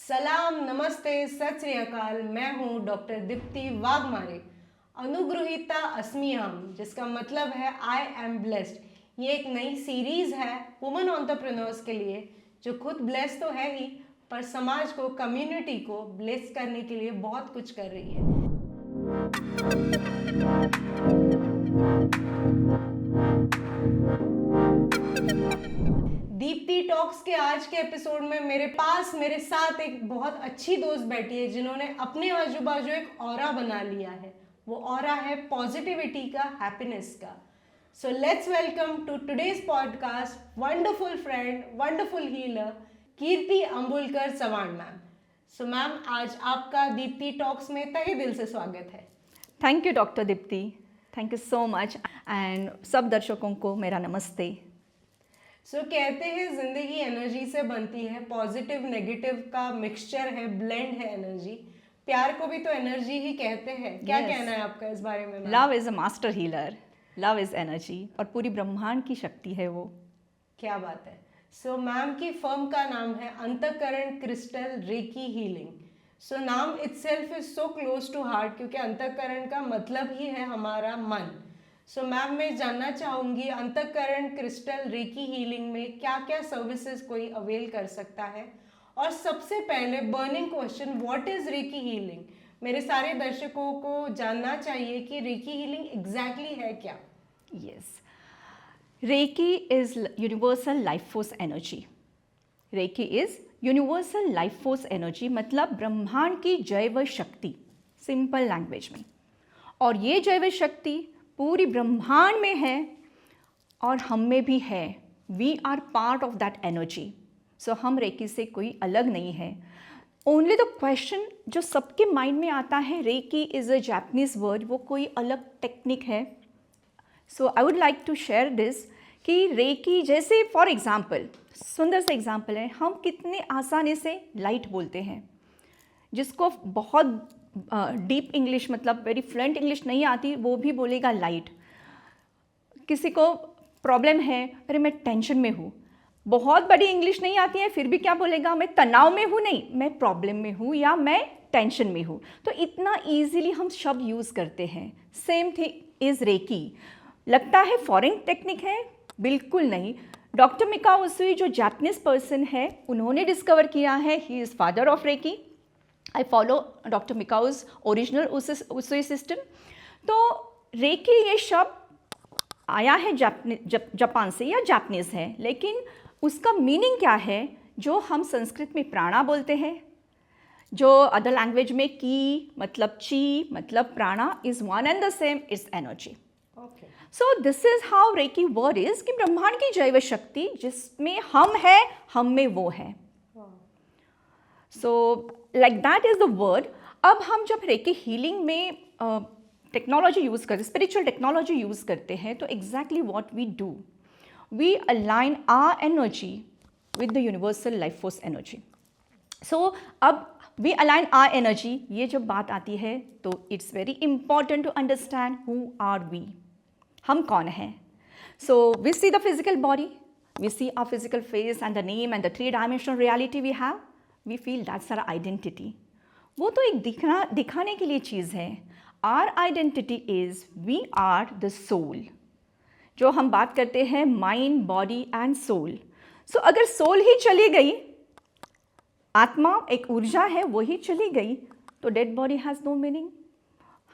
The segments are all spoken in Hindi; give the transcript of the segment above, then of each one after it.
सलाम, नमस्ते, सत श्री अकाल। मैं हूँ डॉक्टर दीप्ति वाघमारे। अनुग्रहीता अस्मि हम, जिसका मतलब है आई एम ब्लेस्ड। ये एक नई सीरीज है वुमेन एंटरप्रेन्योर्स के लिए, जो खुद ब्लेस तो है ही, पर समाज को, कम्युनिटी को ब्लेस करने के लिए बहुत कुछ कर रही है। दीप्ति टॉक्स के आज के एपिसोड में मेरे साथ एक बहुत अच्छी दोस्त बैठी है, जिन्होंने अपने आजू बाजू एक ऑरा बना लिया है। वो ऑरा है पॉजिटिविटी का, हैप्पीनेस का। So let's welcome to today's podcast wonderful friend, wonderful healer, Kirti Ambulkar Chavan ma'am. So ma'am, आज आपका दीप्ति टॉक्स में तहे दिल से स्वागत है। Thank you doctor Deepti, thank you so much. And सब दर्शकों को मेरा नमस्ते। सो कहते हैं जिंदगी एनर्जी से बनती है, पॉजिटिव नेगेटिव का मिक्सचर है, ब्लेंड है एनर्जी। प्यार को भी तो एनर्जी ही कहते हैं। क्या कहना है आपका इस बारे में? Love is a master healer, love is energy, और पूरी ब्रह्मांड की शक्ति है वो। क्या बात है। सो मैम की फर्म का नाम है अंतःकरण क्रिस्टल रेकी हीलिंग। सो नाम itself is so close to heart, क्योंकि अंतःकरण का मतलब ही है हमारा मन। सो मैम, मैं जानना चाहूँगी अंतःकरण क्रिस्टल रेकी हीलिंग में क्या क्या सर्विसेज कोई अवेल कर सकता है। और सबसे पहले burning question, what is recce healing? मेरे सारे दर्शकों को जानना चाहिए कि रेकी हीलिंग एग्जैक्टली है क्या। Yes, Reiki is universal life force energy. Reiki is universal life force energy, मतलब ब्रह्मांड की जैव शक्ति, सिंपल लैंग्वेज में। और ये जैव शक्ति पूरी ब्रह्मांड में है और हम में भी है। We are part of that energy. So हम रेकी से कोई अलग नहीं है। ओनली द क्वेश्चन जो सबके माइंड में आता है, Reiki is a Japanese word, वो कोई अलग टेक्निक है। So I would like to share this कि रेकी, जैसे फॉर एग्जाम्पल, सुंदर सा एग्जाम्पल है, हम कितने आसानी से लाइट बोलते हैं। जिसको बहुत डीप इंग्लिश, मतलब वेरी फ्लुएंट इंग्लिश नहीं आती, वो भी बोलेगा लाइट। किसी को प्रॉब्लम है, अरे मैं टेंशन में हूँ, बहुत बड़ी इंग्लिश नहीं आती है, फिर भी क्या बोलेगा, मैं तनाव में हूँ, नहीं मैं प्रॉब्लम में हूँ या मैं टेंशन में हूँ। तो इतना ईजिली हम शब्द यूज़ करते हैं। Same thing is Reiki. लगता है फॉरेन टेक्निक है, बिल्कुल नहीं। डॉक्टर मिकाओ उसुई, जो जापानीज पर्सन है, उन्होंने डिस्कवर किया है। He is father of Reiki. I follow doctor Mikao's original Usui system. तो रेकी ये शब्द आया है जापान से, या जापानीज है, लेकिन उसका मीनिंग क्या है? जो हम संस्कृत में प्राणा बोलते हैं, जो अदर लैंग्वेज में की मतलब ची मतलब prana, is one and the same, is energy. So this is how Reiki word is, कि ब्रह्मांड की जैव शक्ति जिसमें हम है, हम में वो है। So like that is the word. अब हम जब रेकी हीलिंग में टेक्नोलॉजी यूज़ करते, स्पिरिचुअल टेक्नोलॉजी यूज़ करते हैं, तो exactly what we do, we align our energy with the universal life force energy. So अब वी अलाइन आवर एनर्जी, ये जब बात आती है तो it's very important to understand who are we, हम कौन हैं। So we see the physical body, we see our physical face and the name and the 3 dimensional reality we have, we feel that's our identity. वो तो एक दिखाने के लिए चीज़ है। Our identity is we are the soul. जो हम बात करते हैं mind, body and soul. So अगर सोल ही चली गई, आत्मा एक ऊर्जा है, वो ही चली गई, तो dead body has no meaning.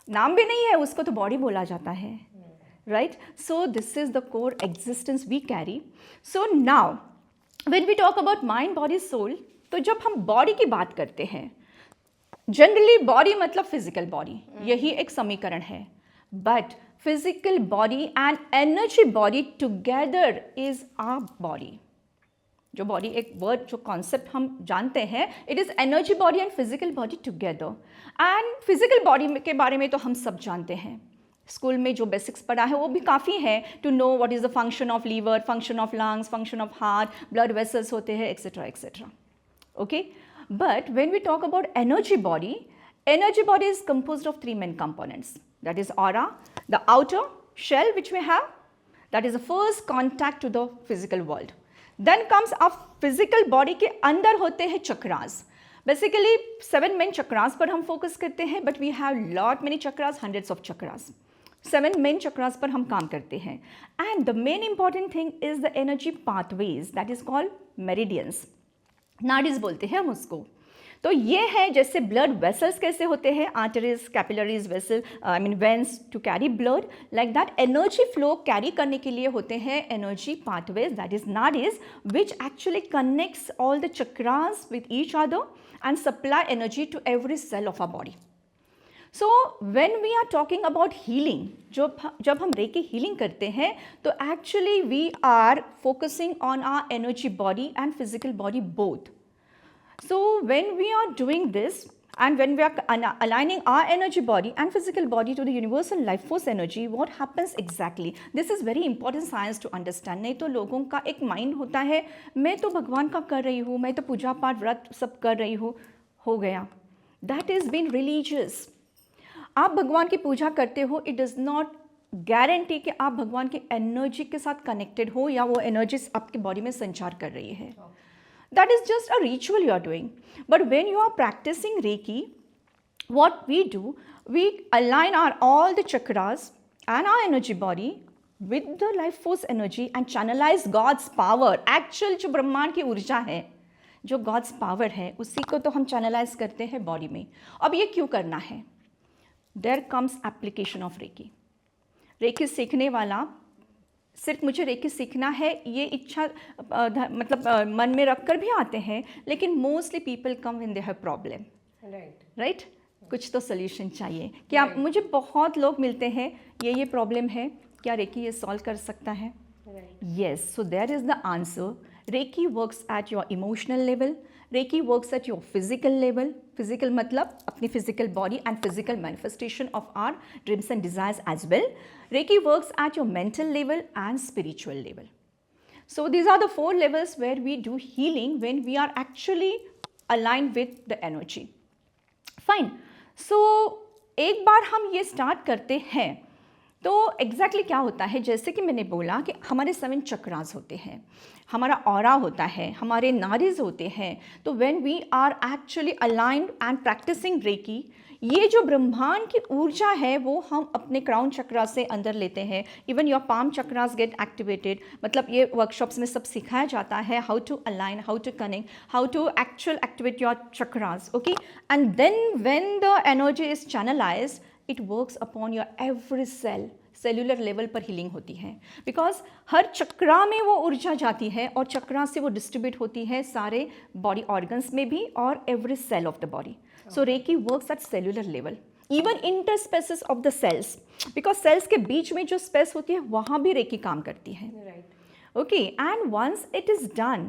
नाम भी नहीं है उसको, तो बॉडी बोला जाता है, right? So this is the core existence we carry. So now when we talk about mind, body, soul, तो जब हम बॉडी की बात करते हैं, जनरली बॉडी मतलब फिजिकल बॉडी, यही एक समीकरण है। But physical body and energy body together is our body. जो बॉडी एक वर्ड, जो कॉन्सेप्ट हम जानते हैं, it is energy body and physical body together. And physical body के बारे में तो हम सब जानते हैं, स्कूल में जो बेसिक्स पढ़ा है वो भी काफ़ी है, to know what is the function of liver, function of lungs, function of heart, blood vessels होते हैं, etcetera etcetera. Okay, but when we talk about energy body is composed of 3 main components. That is aura, the outer shell which we have, that is the first contact to the physical world. Then comes our physical body के अंदर होते हैं chakras. बेसिकली 7 मेन चक्रास पर हम फोकस करते हैं, but we have lot many chakras, hundreds of chakras. 7 main chakras पर हम काम करते हैं. And the main important thing is the energy pathways, that is called meridians. Nadis बोलते हैं हम उसको. तो ये है जैसे ब्लड वेसल्स कैसे होते हैं, arteries, capillaries, vessel, I mean veins to carry blood, like that energy flow carry करने के लिए होते हैं energy pathways, that is nadis, which actually connects all the chakras with each other and supply energy to every cell of our body. So when we are talking about healing, जब हम रेकी हीलिंग करते हैं तो actually we are focusing on our energy body and physical body both. So when we are doing this and when we are aligning our energy body and physical body to the universal life force energy, what happens exactly? This is very important science to understand. नहीं तो लोगों का एक माइंड होता है, मैं तो भगवान का कर रही हूँ, मैं तो पूजा पाठ व्रत सब कर रही हूँ, हो गया. That is being religious. आप भगवान की पूजा करते हो, इट डज नॉट गारंटी कि आप भगवान की एनर्जी के साथ कनेक्टेड हो या वो एनर्जी आपकी बॉडी में संचार कर रही है. That is just a ritual you are doing. But when you are practicing Reiki, what we do, we align all the chakras and our energy body with the life force energy and channelize God's power. Actual जो ब्रह्मांड की ऊर्जा है, जो God's power है, उसी को तो हम channelize करते हैं बॉडी में. अब ये क्यों करना है? There comes application of Reiki. Reiki सीखने वाला सिर्फ मुझे रेकी सीखना है ये इच्छा मतलब मन में रखकर भी आते हैं, लेकिन mostly people come when they have problem. Right, कुछ तो सोल्यूशन चाहिए. क्या मुझे बहुत लोग मिलते हैं, ये प्रॉब्लम है, क्या रेकी ये सॉल्व कर सकता है? Yes, so there is the answer. Reiki works at your emotional level, Reiki works at your physical level. Physical मतलब अपनी physical body and physical manifestation of our dreams and desires as well. Reiki works at your mental level and spiritual level. So these are the 4 levels where we do healing when we are actually aligned with the energy. Fine. So एक बार हम ये स्टार्ट करते हैं तो एग्जैक्टली क्या होता है, जैसे कि मैंने बोला कि हमारे 7 चक्रास होते हैं, हमारा ऑरा होता है, हमारे नाड़ीज होते हैं. तो when we are actually aligned and practising Reiki, ये जो ब्रह्मांड की ऊर्जा है वो हम अपने क्राउन चक्रा से अंदर लेते हैं. Even your palm chakras get activated. मतलब ये वर्कशॉप्स में सब सिखाया जाता है how to align, how to connect, how to actual activate your chakras. Okay, and then when the energy is channelised, it works upon your every cell. Cellular level पर हीलिंग होती है, बिकॉज हर चक्रा में वो ऊर्जा जाती है और चक्रा से वो डिस्ट्रीब्यूट होती है सारे बॉडी ऑर्गन्स में भी और every cell of the body. So Reiki works at cellular level, even interspaces of the cells, because cells के बीच में जो स्पेस होती है वहाँ भी Reiki काम करती है. Okay, and once it is done,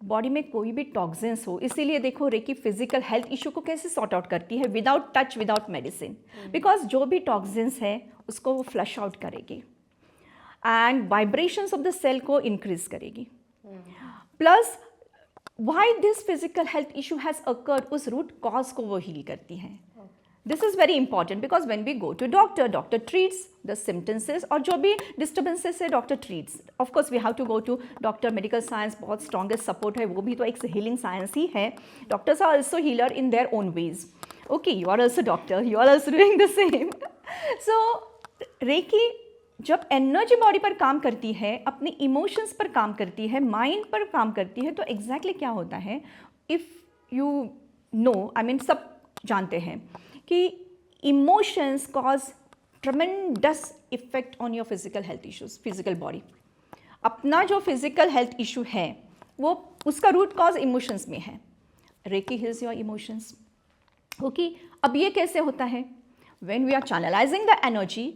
body में कोई भी टॉक्सिन्स हो, इसीलिए देखो रेकी फिजिकल हेल्थ इशू को कैसे सॉर्ट आउट करती है, without touch, without medicine. Because जो भी टॉक्सिन्स है उसको वो फ्लश आउट करेगी and vibrations of the cell को इंक्रीज करेगी. Plus why this physical health issue has occurred, उस रूट कॉज को वो हील करती है. This is very important because when we go to doctor, doctor treats the symptoms और जो भी डिस्टर्बेंसेस है doctor treats. Of course we have to go to doctor. Medical science बहुत स्ट्रॉन्गेस्ट सपोर्ट है, वो भी तो एक हीलिंग साइंस ही है. Doctors are also healer in their own ways. Okay, you are also doctor, you are also doing the same. So Reiki जब एनर्जी बॉडी पर काम करती है, अपने इमोशंस पर काम करती है, माइंड पर काम करती है, तो एग्जैक्टली क्या होता है, if you know, I mean सब जानते हैं कि emotions cause tremendous effect on your physical health issues. Physical body अपना जो फिजिकल हेल्थ इशू है वो उसका रूट कॉज इमोशंस में है. Reiki heals your emotions. Okay, अब ये कैसे होता है, when we are channelising the energy,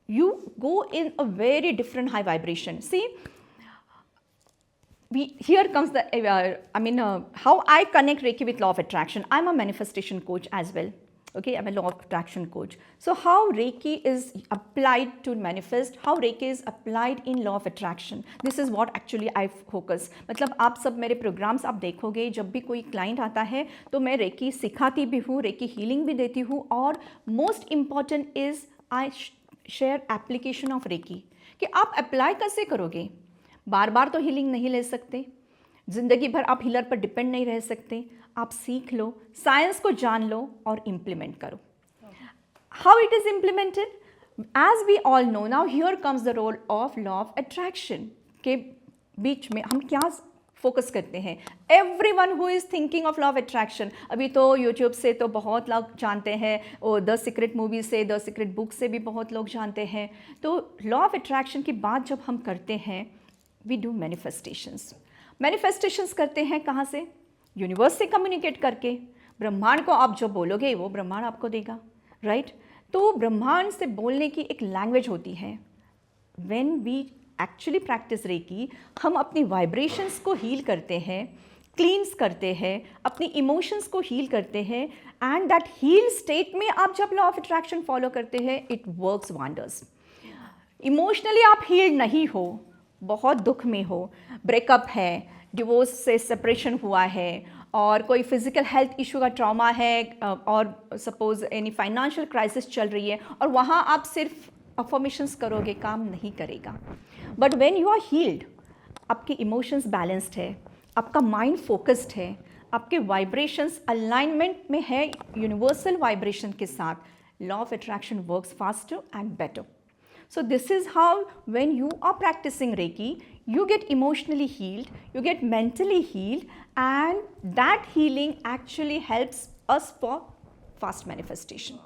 you go in a very different high vibration. See, here comes the how I connect Reiki with law of attraction. I'm a manifestation coach as well. Okay, I'm a law of attraction coach. So how Reiki is applied to manifest, how Reiki is applied in law of attraction, this is what actually I focus. मतलब आप सब मेरे प्रोग्राम्स आप देखोगे, जब भी कोई क्लाइंट आता है तो मैं रेकी सिखाती भी हूँ, रेकी हीलिंग भी देती हूँ, और most important is I share application of Reiki, कि आप अप्लाई कैसे करोगे. बार बार तो हीलिंग नहीं ले सकते, ज़िंदगी भर आप हीलर पर डिपेंड नहीं रह सकते. आप सीख लो, साइंस को जान लो और इम्प्लीमेंट करो. How it is implemented? As we all know, now here comes the role of law of attraction. के बीच में हम क्या फोकस करते हैं? Everyone who is thinking of law of attraction, अभी तो YouTube से तो बहुत लोग जानते हैं, और द सीक्रेट मूवी से, द सीक्रेट बुक से भी बहुत लोग जानते हैं. तो लॉ ऑफ अट्रैक्शन की बात जब हम करते हैं, वी डू मैनिफेस्टेशंस. मैनिफेस्टेशंस करते हैं कहाँ से? यूनिवर्स से कम्युनिकेट करके. ब्रह्मांड को आप जो बोलोगे वो ब्रह्मांड आपको देगा, राइट? तो ब्रह्मांड से बोलने की एक लैंग्वेज होती है. When we actually practise Reiki, हम अपनी वाइब्रेशंस को हील करते हैं, क्लींस करते हैं, अपनी इमोशंस को हील करते हैं, एंड दैट हील स्टेट में आप जब लॉ ऑफ अट्रैक्शन फॉलो करते हैं, इट वर्क्स वंडर्स. इमोशनली आप हील नहीं हो, बहुत दुख में हो, ब्रेकअप है, डिवोर्स से सेपरेशन हुआ है, और कोई फिजिकल हेल्थ इशू का ट्रॉमा है, और सपोज एनी फाइनेंशियल क्राइसिस चल रही है, और वहाँ आप सिर्फ अफर्मेशंस करोगे, काम नहीं करेगा. But when you are healed, आपके इमोशंस बैलेंस्ड है, आपका माइंड फोकस्ड है, आपके वाइब्रेशंस अलाइनमेंट में है यूनिवर्सल वाइब्रेशन के साथ, law of attraction works faster and better. So this is how when you are practicing Reiki, you get emotionally healed, you get mentally healed, and that healing actually helps us for fast manifestation.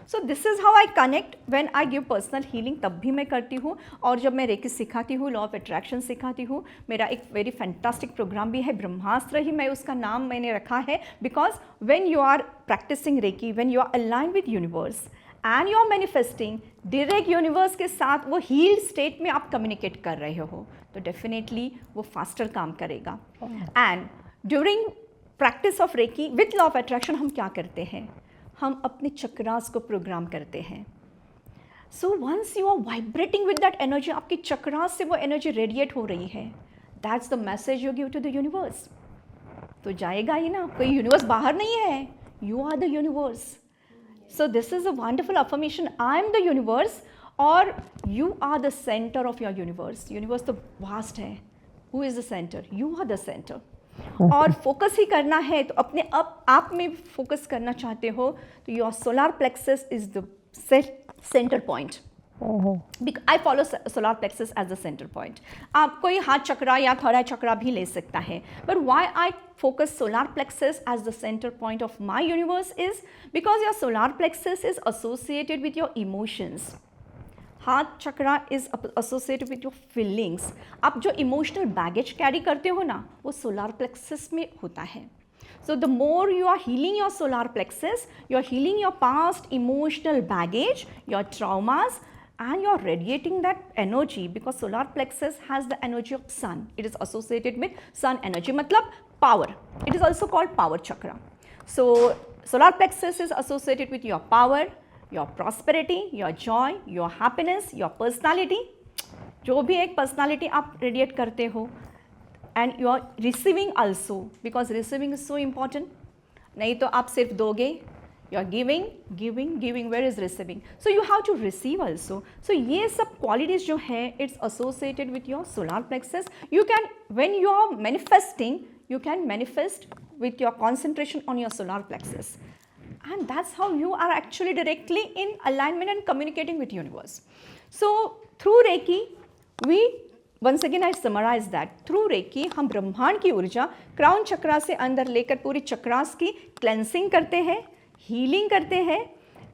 So this is how I connect when I give personal healing. तब भी मैं करती हूँ, और जब मैं रेकी सिखाती हूँ, लॉ ऑफ अट्रैक्शन सिखाती हूँ. मेरा एक वेरी फैंटास्टिक प्रोग्राम भी है, ब्रह्मास्त्र ही मैं उसका नाम मैंने रखा है, because when you are practising Reiki, when you are aligned with universe and you are manifesting direct universe के साथ, वो हील स्टेट में आप कम्युनिकेट कर रहे हो, तो डेफिनेटली वो फास्टर काम करेगा. And during practice of Reiki with law of attraction हम क्या करते हैं? हम अपने चक्रास को प्रोग्राम करते हैं. So once you are vibrating with that energy, आपकी चक्रास से वो एनर्जी रेडिएट हो रही है, that's the message you give to the universe. तो जाएगा ही ना, कोई यूनिवर्स बाहर नहीं है, you are the universe. So this is a wonderful affirmation. I am the universe, or you are the center of your universe. Universe तो vast है. Who is the center? You are the center. और फोकस ही करना है, तो अपने आप में फोकस करना चाहते हो, तो your solar plexus is the center point. I follow solar plexus as the center point. आप कोई हाथ चक्रा या थोड़ा चक्रा भी ले सकता है. But why I focus solar plexus as the center point of my universe is because your solar plexus is associated with your emotions. हाथ चक्रा is associated with your feelings. आप जो emotional baggage carry करते हो ना, वो solar plexus में होता है. So the more you are healing your solar plexus, you are healing your past emotional baggage, your traumas, and you're radiating that energy, because solar plexus has the energy of sun. It is associated with sun energy, matlab power. It is also called power chakra. So solar plexus is associated with your power, your prosperity, your joy, your happiness, your personality. जो भी एक personality आप radiate करते हो, and you are receiving also, because receiving is so important. नहीं तो आप सिर्फ दोगे, you are giving, giving, giving. Where is receiving? So you have to receive also. So ये सब qualities जो है, it's associated with your solar plexus. You can, when you are manifesting, you can manifest with your concentration on your solar plexus, and that's how you are actually directly in alignment and communicating with universe. So through Reiki, we once again I summarize that through Reiki हम ब्रह्मांड की ऊर्जा क्राउन चक्रा से अंदर लेकर पूरी चक्रास की क्लेंसिंग करते हैं, हीलिंग करते हैं,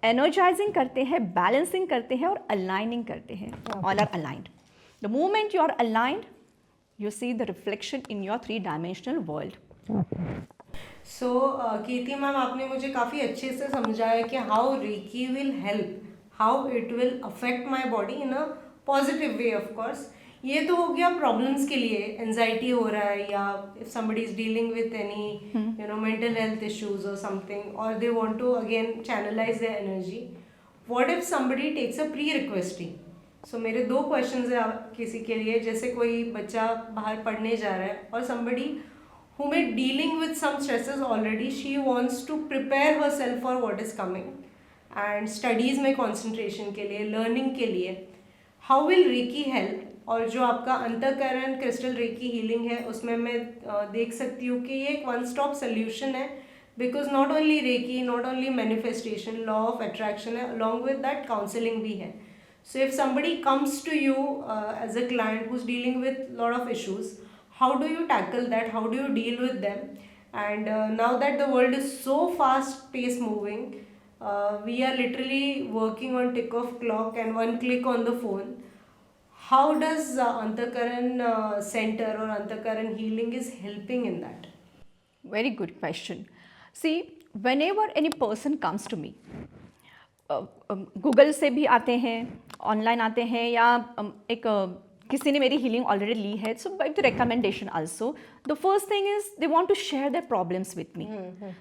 एनर्जाइजिंग करते हैं, बैलेंसिंग करते हैं, और अलाइनिंग करते हैं. All are aligned. The moment you are aligned, you see the reflection in your 3-dimensional world. So Kirti ma'am, आपने मुझे काफ़ी अच्छे से समझाया कि how Reiki will help, how it will affect my body in a positive way. Of course ये तो हो गया प्रॉब्लम्स के लिए, एंजाइटी हो रहा है, या if somebody is dealing with any mental health issues और समथिंग, और they want to again channelize their energy. What if somebody takes a pre requesting? So मेरे 2 क्वेश्चंस है किसी के लिए. जैसे कोई बच्चा बाहर पढ़ने जा रहा है, और somebody whom is dealing with some stresses already, she wants to prepare herself for what is coming, and studies में concentration के लिए, learning के लिए. How will Reiki help और जो आपका अंतःकरण क्रिस्टल रेकी हीलिंग है उसमें मैं देख सकती हूँ कि ये एक वन स्टॉप सोल्यूशन है, because not only reiki, not only manifestation, law of attraction है, अलॉन्ग विद दैट काउंसलिंग भी है. So if somebody comes to you as a client who's dealing with lot of issues, how do you tackle that? How do you deal with them? And now that the world is so fast pace moving, we are literally working on tick of clock and one click on the phone. How does Antakaran Center or Antakaran Healing is helping in that? Very good question. See, whenever any person comes to me, Google से भी आते हैं, ऑनलाइन आते हैं, या एक किसी ने मेरी हीलिंग ऑलरेडी ली है, so by the recommendation also, the first thing is they want to share their problems with me.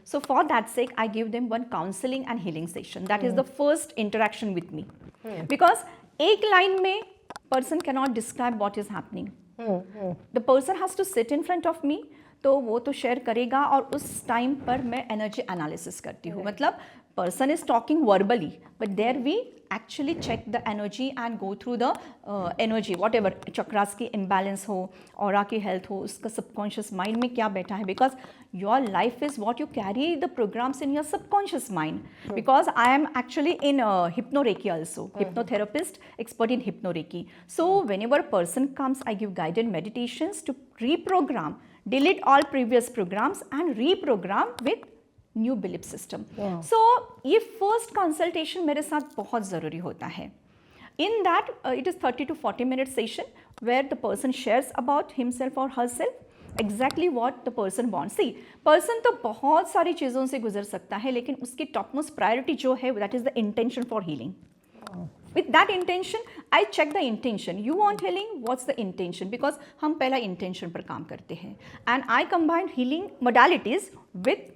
So for that sake I give them one counselling and healing session. That is the first interaction with me, because एक लाइन में person cannot describe what is happening. The person has to sit in front of me, तो वो तो शेयर करेगा, और उस टाइम पर मैं एनर्जी एनालिसिस करती हूँ. मतलब person is talking verbally, but there we actually check the energy and go through the energy, whatever chakras की imbalance हो, aura की health हो, उसका subconscious mind में क्या बैठा है, because your life is what you carry the programs in your subconscious mind. Because I am actually in hypnoreiki also, hypnotherapist, expert in hypnoreiki. So whenever a person comes, I give guided meditations to reprogram, delete all previous programs and reprogram with new belief system. So ये फर्स्ट कंसल्टेशन मेरे साथ बहुत ज़रूरी होता है. In that it is 30 to 40 minute session where the person shares about himself और herself exactly what the person want. See, person तो बहुत सारी चीज़ों से गुजर सकता है, लेकिन उसकी टॉप मोस्ट प्रायोरिटी जो है that is the intention for healing. With that intention, I check the intention. You want healing? What's the intention? Because हम पहला intention पर काम करते हैं. And I combine healing modalities with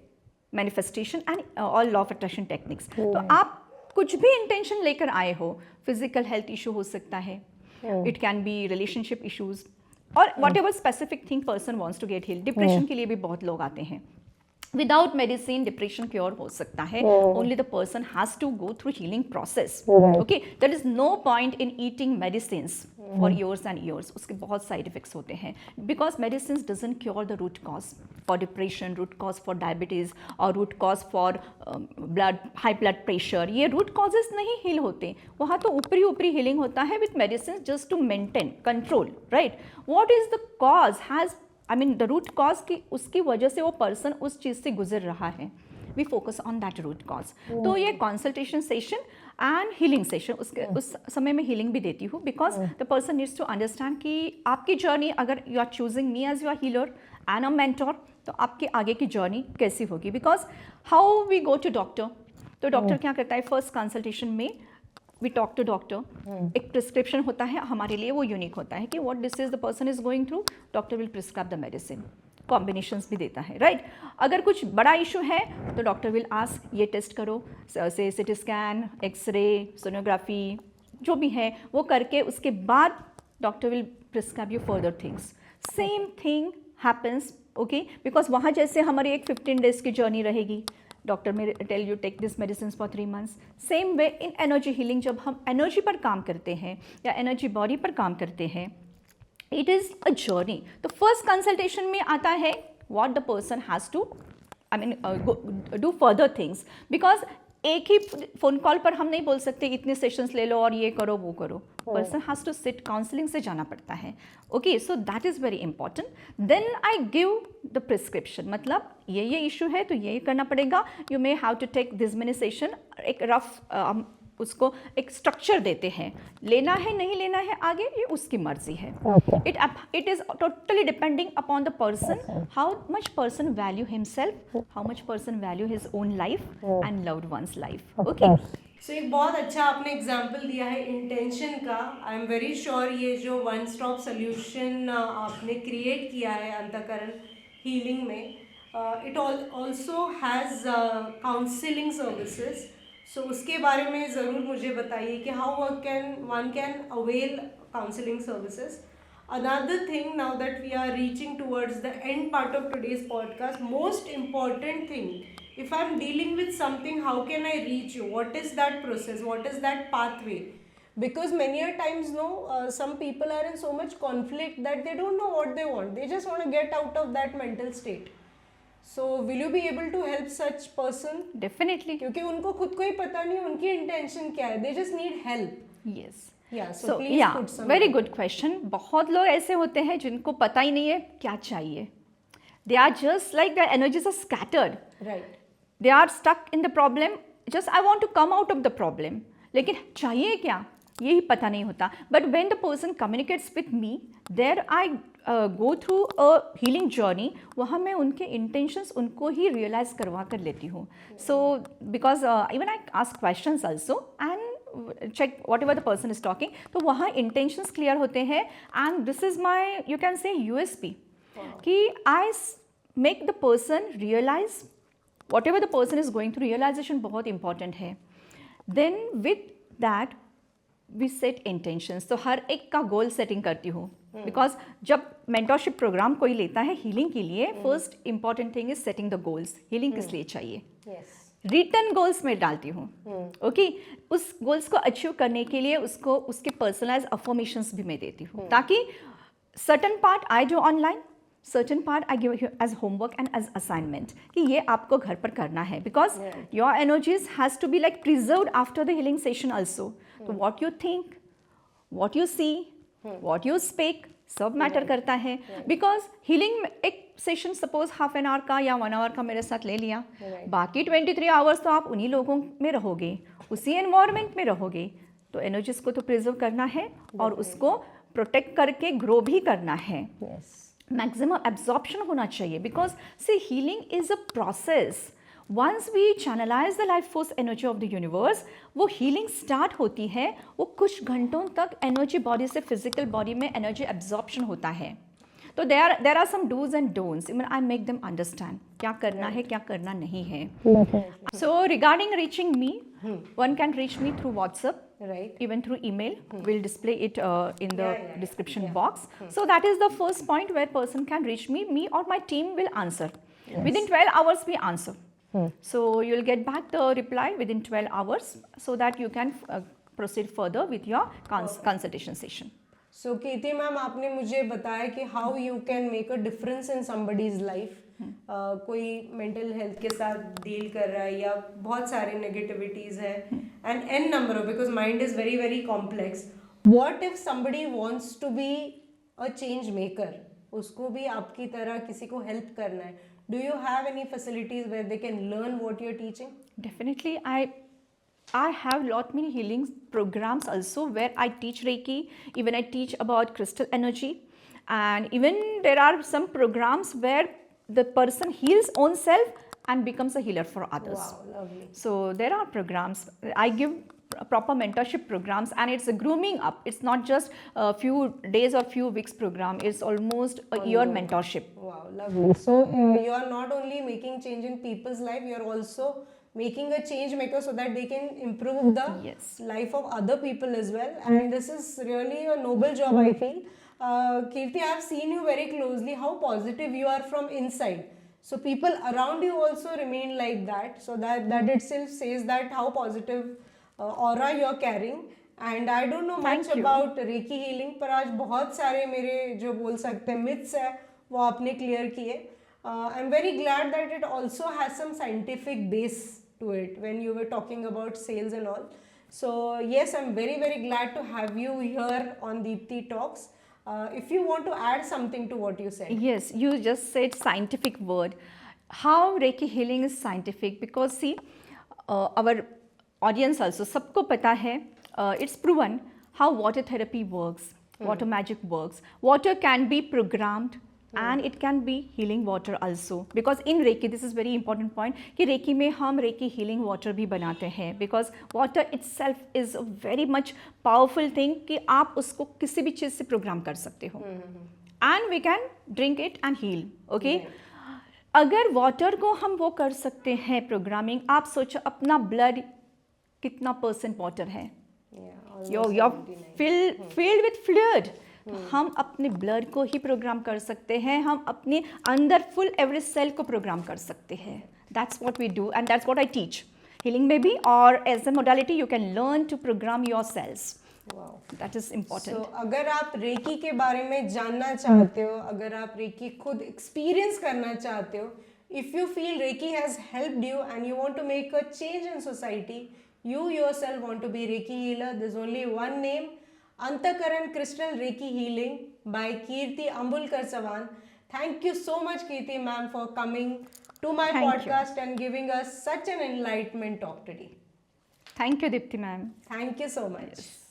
manifestation and all law of attraction techniques. तो आप कुछ भी इंटेंशन लेकर आए हो, फिजिकल हेल्थ इशू हो सकता है, it can be relationship issues, और whatever specific thing person wants to get heal. Depression के लिए भी बहुत लोग आते हैं. विदाउट मेडिसिन डिप्रेशन क्योर हो सकता है, only the person has to go through healing process. Okay, there is no point in eating medicines for years and years. उसके बहुत साइड इफेक्ट्स होते हैं, because medicine doesn't cure the root cause for depression, root cause for diabetes, और root cause for blood, high blood pressure. ये रूट कॉजेज नहीं हील होते, वहाँ तो ऊपरी ऊपरी हीलिंग होता है with medicine just to maintain control. Right, what is the cause has, I mean the root cause की, उसकी वजह से वो पर्सन उस चीज़ से गुजर रहा है. We focus on that root cause. तो ये consultation session and healing session, उसके उस समय में हीलिंग भी देती हूँ, because the person needs to understand कि आपकी जर्नी, अगर you are choosing me as your healer and a mentor, तो आपके आगे की जर्नी कैसी होगी. Because how we go to doctor, तो डॉक्टर क्या करता है, फर्स्ट कंसल्टेशन में वी टॉक टू डॉक्टर, एक प्रिस्क्रिप्शन होता है हमारे लिए, वो यूनिक होता है कि what disease the person is going through, doctor will prescribe the medicine, combinations भी देता है. राइट, अगर कुछ बड़ा इशू है तो डॉक्टर विल आस्क ये टेस्ट करो, से सिटी स्कैन, एक्सरे, सोनोग्राफी, जो भी है वो करके उसके बाद doctor will prescribe you further things. Same thing happens, okay, because वहाँ जैसे हमारी एक 15 days की जर्नी रहेगी, doctor may tell you take this medicine for 3 months. Same way in energy healing, जब हम एनर्जी पर काम करते हैं या एनर्जी बॉडी पर काम करते हैं, इट इज़ अ जर्नी. तो फर्स्ट कंसल्टेशन में आता है what the person has to, I mean do further things. Because एक ही फ़ोन कॉल पर हम नहीं बोल सकते इतने सेशंस ले लो और ये करो वो करो. Person has to sit, counselling से जाना पड़ता है. Okay, so that is very important. Then I give the prescription, मतलब ये इशू है तो ये करना पड़ेगा, you may have to take this many session. एक रफ उसको एक स्ट्रक्चर देते हैं, लेना है नहीं लेना है आगे ये उसकी मर्जी है. It is totally depending upon the person, how much person value himself, how much person value his own life and loved one's life. Okay, so एक बहुत अच्छा आपने एग्जाम्पल दिया है इंटेंशन का. आई एम वेरी श्योर ये जो वन स्टॉप सोल्यूशन आपने क्रिएट किया है अंतःकरण हीलिंग में, it also has counselling services. So उसके बारे में ज़रूर मुझे बताइए कि how one can avail counselling services. Another thing, now that we are reaching towards the end part of today's podcast, most important thing, if I'm dealing with something, how can I reach you? What is that process? What is that pathway? because many a times no, some people are in so much conflict that they don't know what they want, they just want to get out of that mental state. So will you be able to help such person? Definitely. क्योंकि उनको खुद को ही पता नहीं उनकी intention क्या है, they just need help. Yes. Yeah, so So please yeah, put some. very good question. बहुत लोग ऐसे होते हैं जिनको पता ही नहीं है क्या चाहिए. They are just like their energies are scattered. Right. They are stuck in the problem. Just I want to come out of the problem. लेकिन चाहिए क्या यही पता नहीं होता. But when the person communicates with me, there I go through a healing journey. वहाँ मैं उनके intentions उनको ही realize करवा कर लेती हूँ. So because even I ask questions also and check whatever the person is talking. तो वहाँ intentions clear होते हैं and this is my you can say USP. कि I make the person realize whatever the person is going through. Realization बहुत important है. Then with that we set intentions. तो हर एक का गोल सेटिंग करती हूँ. बिकॉज जब मेंटरशिप प्रोग्राम कोई लेता है हीलिंग के लिए, first important thing is setting the goals. Healing किस लिए चाहिए, रिटर्न गोल्स में डालती हूँ. ओके, उस गोल्स को अचीव करने के लिए उसको उसके पर्सनलाइज अफर्मेशंस भी मैं देती हूँ, ताकि certain part I do online, certain part I give you as homework and as assignment कि ये आपको घर पर करना है. Because your energies has to be like preserved after the healing session also. तो what you think, what you see, what you speak, सब मैटर करता है. बिकॉज हीलिंग एक session suppose half an hour का या 1 आवर का मेरे साथ ले लिया, बाकी 23 आवर्स तो आप उन्हीं लोगों में रहोगे, उसी एनवायरनमेंट में रहोगे. तो एनर्जीज को तो प्रिजर्व करना है और उसको प्रोटेक्ट करके ग्रो भी करना है. मैक्सिमम एब्जॉर्प्शन होना चाहिए. Because she healing is a process. Once we channelise the life force energy of the universe, वो हीलिंग स्टार्ट होती है, वो कुछ घंटों तक एनर्जी बॉडी से फिजिकल बॉडी में एनर्जी एब्जॉर्प्शन होता है. तो there are some dos and don'ts. Even I make them understand क्या करना है क्या करना नहीं है. So regarding reaching me, one can reach me through WhatsApp, right, even through email. We'll display it in the description box. So that is the first point where person can reach me. Me or my team will answer. Within 12 hours we answer. So you'll get back the reply within 12 hours so that you can proceed further with your consultation session. So Kirti ma'am, आपने मुझे बताया कि how you can make a difference in somebody's life. कोई मेंटल हेल्थ के साथ डील कर रहा है या बहुत सारे नेगेटिविटीज है and an number of, because mind is very very complex. What if somebody wants to be a change maker, उसको भी आपकी तरह किसी को हेल्प करना है, do you have any facilities where they can learn what you are teaching? Definitely, I have lot many healing programs also where I teach Reiki, even I teach about crystal energy, and even there are some programs where the person heals own self and becomes a healer for others. Wow, lovely. So there are programs. I give proper mentorship programs and it's a grooming up. It's not just a few days or few weeks program. It's almost a year mentorship. Wow, lovely. So you are not only making change in people's life, you are also making a change maker so that they can improve the life of other people as well. And this is really a noble job, I feel. Kirti, I have seen you very closely, how positive you are from inside. So people around you also remain like that. So that itself says that how positive aura you are carrying. And I don't know much about Reiki healing, पर आज बहुत सारे मेरे जो बोल सकते हैं myths है वो आपने clear किए. I'm very glad that it also has some scientific base to it when you were talking about sales and all. So yes, I'm very very glad to have you here on Deepti Talks. If you want to add something to what you said. Yes, you just said scientific word. How Reiki healing is scientific, because see, our audience also, सबको पता है, it's proven how water therapy works, water magic works. Water can be programmed and it can be healing water also. Because in Reiki, this is very important point, कि Reiki में हम Reiki healing water भी बनाते हैं. Because water itself is a very much powerful thing कि आप उसको किसी भी चीज़ से प्रोग्राम कर सकते हो. And we can drink it and heal. Okay? अगर वाटर को हम वो कर सकते हैं प्रोग्रामिंग, आप सोचो अपना ब्लड कितना % वाटर है. You're filled with fluid. हम अपने ब्लड को ही प्रोग्राम कर सकते हैं, हम अपने अंदर फुल एवरी सेल को प्रोग्राम कर सकते हैं. That's what we do and that's what I teach. Healing में भी और as a modality you can learn to program your cells. That is important. So, अगर आप रेकी के बारे में जानना चाहते हो, अगर आप रेकी खुद एक्सपीरियंस करना चाहते हो, if you feel Reiki has helped you and you want to make a change in society, you yourself want to be Reiki healer, there's only one name, Antakaran Crystal Reiki Healing by Kirti Ambulkar Savan. Thank you so much, Kirti ma'am, for coming to my Thank you. podcast and giving us such an enlightenment talk today. Thank you, Dipti ma'am. Thank you so much. Yes.